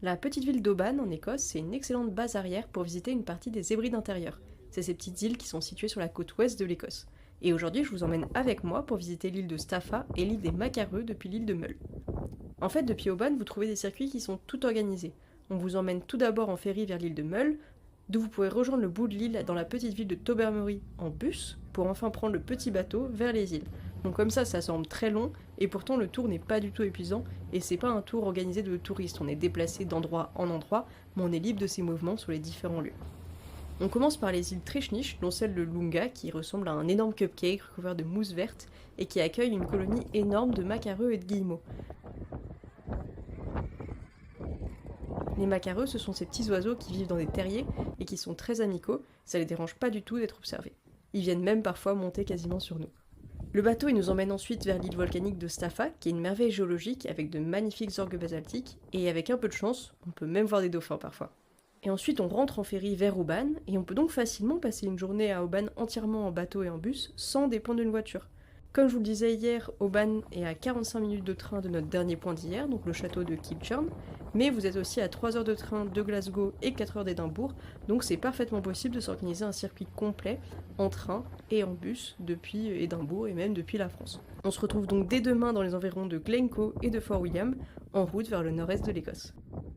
La petite ville d'Oban, en Écosse, c'est une excellente base arrière pour visiter une partie des Hébrides intérieures. C'est ces petites îles qui sont situées sur la côte ouest de l'Écosse. Et aujourd'hui, je vous emmène avec moi pour visiter l'île de Staffa et l'île des Macareux depuis l'île de Mull. En fait, depuis Oban, vous trouvez des circuits qui sont tout organisés. On vous emmène tout d'abord en ferry vers l'île de Mull, d'où vous pourrez rejoindre le bout de l'île dans la petite ville de Tobermory en bus, pour enfin prendre le petit bateau vers les îles. Donc comme ça semble très long, et pourtant le tour n'est pas du tout épuisant, et c'est pas un tour organisé de touristes, on est déplacé d'endroit en endroit, mais on est libre de ses mouvements sur les différents lieux. On commence par les îles Trechnich, dont celle de Lunga, qui ressemble à un énorme cupcake recouvert de mousse verte, et qui accueille une colonie énorme de macareux et de guillemots. Les macareux, ce sont ces petits oiseaux qui vivent dans des terriers et qui sont très amicaux, ça les dérange pas du tout d'être observés. Ils viennent même parfois monter quasiment sur nous. Le bateau il nous emmène ensuite vers l'île volcanique de Staffa, qui est une merveille géologique avec de magnifiques orgues basaltiques, et avec un peu de chance, on peut même voir des dauphins parfois. Et ensuite on rentre en ferry vers Oban, et on peut donc facilement passer une journée à Oban entièrement en bateau et en bus, sans dépendre d'une voiture. Comme je vous le disais hier, Oban est à 45 minutes de train de notre dernier point d'hier, donc le château de Kilchurn, mais vous êtes aussi à 3 heures de train de Glasgow et 4 heures d'Édimbourg, donc c'est parfaitement possible de s'organiser un circuit complet en train et en bus depuis Édimbourg et même depuis la France. On se retrouve donc dès demain dans les environs de Glencoe et de Fort William, en route vers le nord-est de l'Écosse.